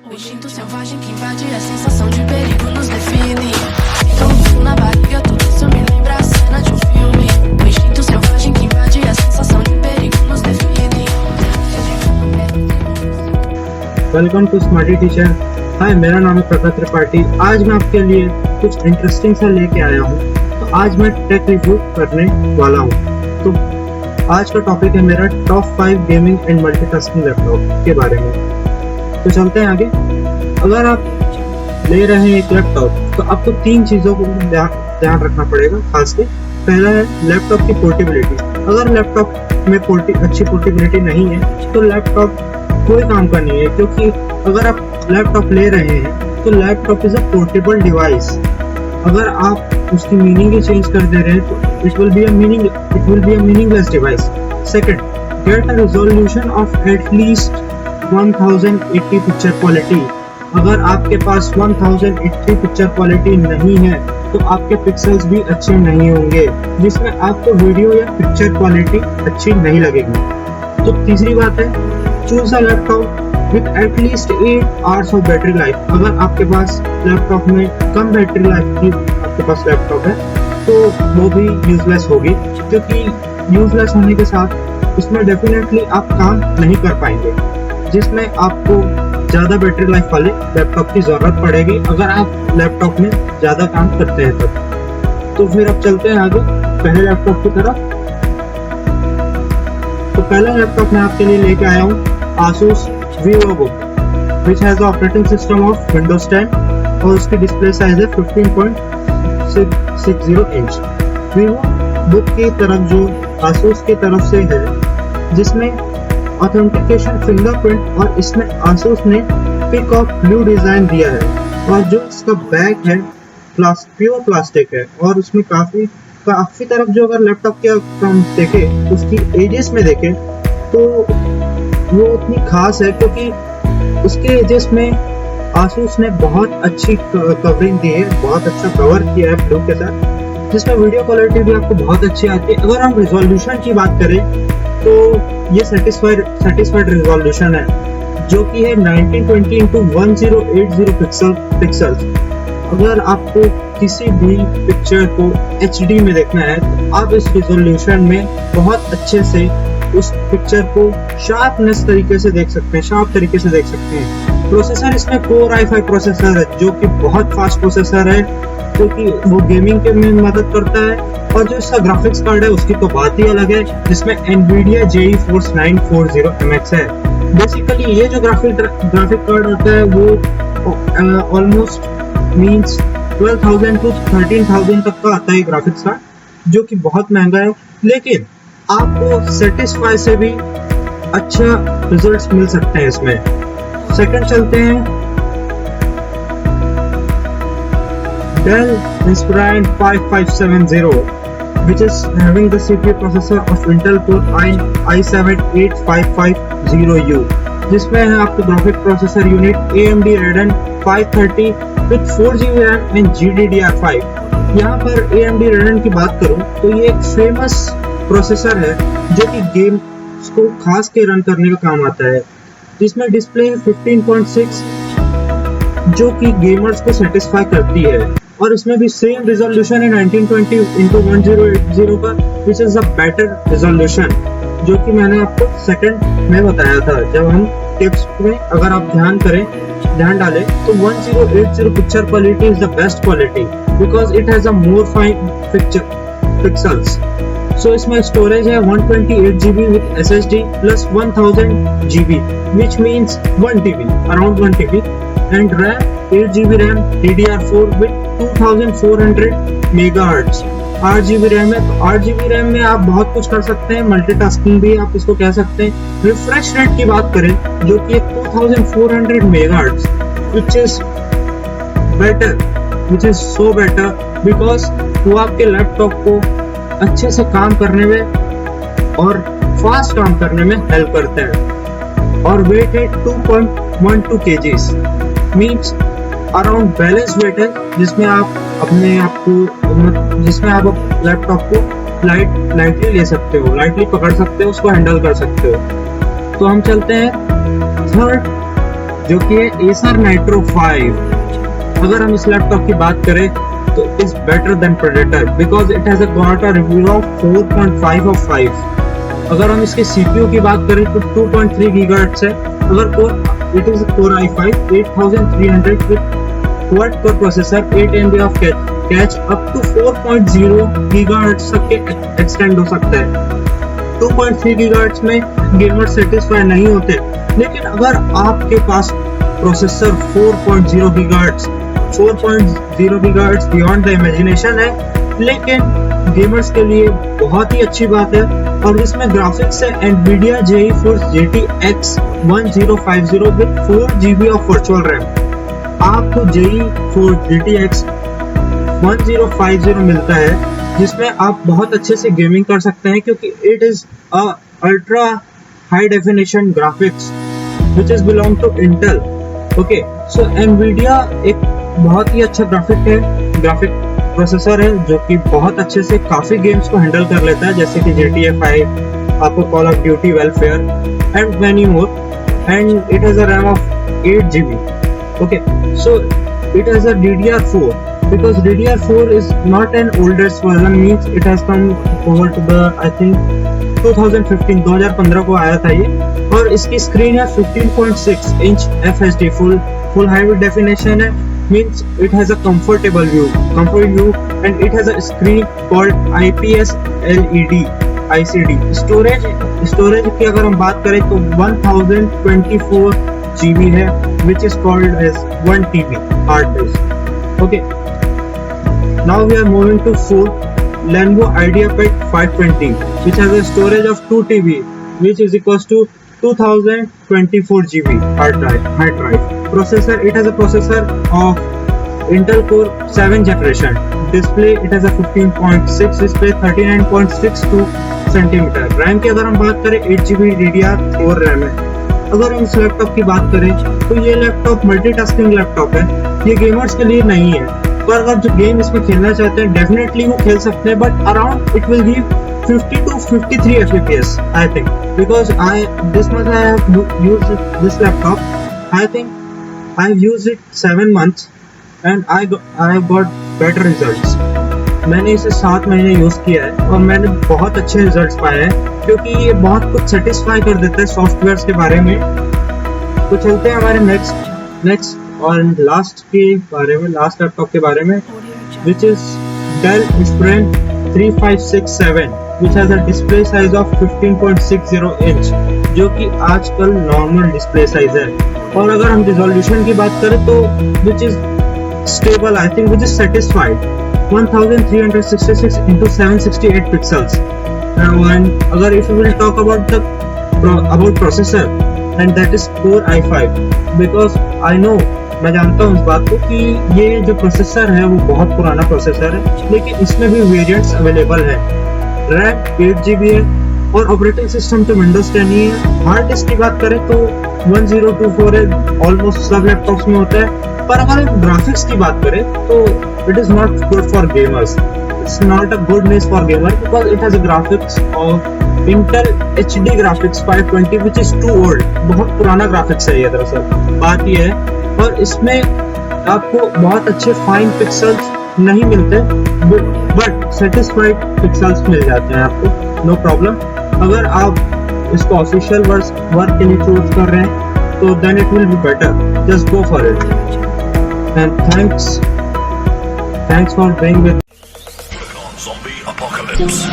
O instinto selvagem que invade a sensação de perigo nos define. Então no frio na barriga, tudo isso me lembra a cena de um filme. O instinto selvagem que invade a sensação de perigo nos define. Welcome to smarty teacher. Hi, मेरा नाम है प्रकाश त्रिपाठी। आज मैं आपके लिए कुछ interesting सा लेके आया हूँ। तो आज मैं टेक रिव्यू करने वाला हूँ। तो आज का टॉपिक है मेरा top 5 gaming and multitasking laptop के बारे में। तो चलते हैं आगे। अगर आप ले रहे हैं एक लैपटॉप तो आपको 3 चीज़ों को ध्यान रखना पड़ेगा खास के। पहला है लैपटॉप की पोर्टेबिलिटी। अगर लैपटॉप में अच्छी पोर्टेबिलिटी नहीं है तो लैपटॉप कोई काम का नहीं है, क्योंकि अगर आप लैपटॉप ले रहे हैं तो laptop is a portable device. अगर आप उसकी मीनिंग ही चेंज कर दे रहे हैं तो it will be a meaningless device. Second, get a resolution of at least 1080 picture quality. अगर आपके पास 1080 पिक्चर क्वालिटी नहीं है तो आपके पिक्सल्स भी अच्छे नहीं होंगे, जिसमें आपको वीडियो या पिक्चर क्वालिटी अच्छी नहीं लगेगी। तो तीसरी बात है, choose a laptop with at least 8 hours of battery life. अगर आपके पास लैपटॉप में कम बैटरी लाइफ की आपके पास लैपटॉप है तो वो भी यूजलेस होगी, क्योंकि यूजलेस होने के साथ उसमें डेफिनेटली आप काम नहीं कर पाएंगे, जिसमें आपको ज़्यादा बैटरी लाइफ वाले लैपटॉप की ज़रूरत पड़ेगी अगर आप लैपटॉप में ज़्यादा काम करते हैं तब। तो फिर अब चलते हैं आगे पहले लैपटॉप की तरफ। तो पहला लैपटॉप मैं आपके लिए लेके आया हूँ Asus VivoBook, which has the operating system of Windows 10 और उसकी डिस्प्ले साइज है 15.60 इंच। VivoBook की तरफ जो Asus की तरफ से है, जिसमें ऑथेंटिकेशन फिंगरप्रिंट और इसमें Asus ने पिक ऑफ ब्लू डिजाइन दिया है, और जो इसका बैक है प्योर प्लास्टिक है, और उसमें काफी तरफ जो अगर लैपटॉप के हम देखे उसकी एजेस में देखे तो वो उतनी खास है, क्योंकि उसके एजेस में Asus ने बहुत अच्छी कवरिंग दी है, बहुत अच्छा कवर किया है ब्लू के साथ, जिसमें वीडियो क्वालिटी भी आपको बहुत अच्छी आती है। अगर हम रिजोल्यूशन की बात करें तो ये सेटिस्फाइड रिजोल्यूशन है, जो कि है 1920x1080 पिक्सल्स। अगर आपको किसी भी पिक्चर को HD में देखना है तो आप इस रिजोल्यूशन में बहुत अच्छे से उस पिक्चर को शार्प तरीके से देख सकते हैं। प्रोसेसर इसमें Core i5 प्रोसेसर है, जो कि बहुत फास्ट प्रोसेसर है, क्योंकि वो गेमिंग के में मदद करता है। और जो इसका ग्राफिक्स कार्ड है उसकी तो बात ही अलग है, जिसमें NVIDIA GeForce 940 MX है। बेसिकली ये जो ग्राफिक कार्ड होता है वो ऑलमोस्ट मीन्स 12,000 to 13,000 तक का आता है ग्राफिक्स कार्ड, जो कि बहुत महंगा है, लेकिन आपको सेटिस्फाई से भी अच्छा रिजल्ट्स मिल सकते हैं इसमें। सेकंड चलते हैं Dell Inspiron 5570, which is having the CPU processor of Intel Core i7-8550U, जिसमें है आपको graphic processor unit AMD Radeon 530 with 4GB RAM and GDDR5। यहाँ पर AMD Radeon की बात करूँ तो ये एक फेमस प्रोसेसर है जो कि गेम्स को खास के रन करने का काम आता है, जिसमें डिस्प्ले 15.6 जो कि गेमर्स को सेटिस्फाई करती है, और इसमें भी सेम रिजोल्यूशन है 1920x1080 का, which is a better resolution, जो कि मैंने आपको सेकंड में बताया था। जब हम टिप्स में अगर आप ध्यान डालें तो 1080 picture quality is the best quality, because it has a more fine pixels. So इसमें स्टोरेज है 128GB with SSD plus 1000GB, which means 1TB, around 1TB, and RAM 8GB RAM DDR4 with 2400 MHz। 8GB RAM है तो 8GB RAM में आप बहुत कुछ कर सकते हैं, मल्टीटास्किंग भी आप इसको कह सकते हैं। रिफ्रेश रेट की बात करें जो कि 2400 MHz, which is so better because वो आपके लैपटॉप को अच्छे से काम करने में और फास्ट काम करने में हेल्प करता है। और वेट है 2.12 kgs, means around balance weight है, जिसमें आप लैपटॉप को लाइटली ले सकते हो, लाइटली पकड़ सकते हो, उसको हैंडल कर सकते हो। तो हम चलते हैं थर्ड जो कि है Acer Nitro 5। अगर हम इस लैपटॉप की बात करें तो it is better than Predator because it has got a review of 4.5 of 5। अगर हम इसके सीपीयू की बात करें तो 2.3 गीगाहर्ट्ज है। अगर it is Core i5 8300 with quad core processor, 8 MB of cache up to 4.0 gigahertz तक के एक्सटेंड हो सकता है। 2.3 गीगाहर्ट्ज में गेमर सेटिस्फाई नहीं होते, लेकिन अगर आपके पास processor 4.0 gigahertz 4.0 gigahertz beyond the imagination है, लेकिन गेमर्स के लिए बहुत ही अच्छी बात है। और इसमें ग्राफिक्स है NVIDIA GeForce GTX 1050 with 4 GB of virtual RAM। आपको GeForce GTX 1050 मिलता है, जिसमें आप बहुत अच्छे से गेमिंग कर सकते हैं, क्योंकि it is ultra high definition graphics which is belong to Intel. Okay, so NVIDIA एक बहुत ही अच्छा ग्राफिक प्रोसेसर है, जो कि बहुत अच्छे से काफी गेम्स को हैंडल कर लेता है, जैसे कि GTA 5, आपको call of duty welfare and many more. And it has a RAM of 8 GB। Okay, so it has a DDR4 because DDR4 is not an oldest version, means it has come over to the I think 2015 को आया था ये। और इसकी screen है 15.6 inch FHD full high definition है, means it has a comfort view and it has a screen called IPS LED ICD। Storage की अगर हम बात करें तो 1024 GB है, which is called as 1 TB hard disk। Okay, now we are moving to Lenovo IdeaPad 520, which has a storage of 2 TB, which is equals to 2024 GB hard drive। Processor, it has a processor of Intel Core 7 generation। Display, it has a 15.6 display, 39.62 cm। RAM की अगर हम बात करें 8 GB DDR4 RAM है। अगर हम इस laptop की बात करें तो ये लैपटॉप मल्टीटास्किंग लैपटॉप है, ये गेमर्स के लिए नहीं है। पर अगर जो गेम इसमें खेलना चाहते हैं डेफिनेटली वो खेल सकते हैं, but around it will give 50 to 53 FPS I think, because this much I have used this laptop। I think I have used it 7 months and I have got better results। मैंने इसे 7 महीने use किया है और मैंने बहुत अच्छे results पाए हैं, क्योंकि ये बहुत कुछ सेटिस्फाई कर देता है सॉफ्टवेयर्स के बारे में। तो चलते हैं हमारे नेक्स्ट और लास्ट लैपटॉप के बारे में, which is Dell Inspiron 3567, which has a display size of 15.60 inch, जो कि आजकल नॉर्मल डिस्प्ले साइज है। और अगर हम रिजोल्यूशन की बात करें तो which is stable, I think which is satisfied 1366 into 768 pixels। And अगर if we will talk about processor, and that is Core i5, because I know, मैं जानता हूँ इस बात को कि ये जो प्रोसेसर है वो बहुत पुराना प्रोसेसर है, लेकिन इसमें भी वेरिएंट्स अवेलेबल है। रैम 8 GB है और ऑपरेटिंग सिस्टम तो विंडोज 10 ही है। हार्ड डिस्क की बात करें तो 1024 है, ऑलमोस्ट सब लैपटॉप्स में होता है। पर अगर हम ग्राफिक्स की बात करें तो it is not good for gamers, it's not a good news for gamer because it has a graphics of Intel HD graphics 520 which is too old। बहुत पुराना ग्राफिक्स है ये, दरअसल बात ये है। और इसमें आपको बहुत अच्छे फाइन पिक्सल्स नहीं मिलते, बट सेटिस्फाइड पिक्सल्स मिल जाते हैं आपको, नो प्रॉब्लम। अगर आप इसको ऑफिशियल वर्क के लिए चूज कर रहे हैं तो then it will be better, just go for it. And thanks for being with Zombie Apocalypse।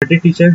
Smarty teacher.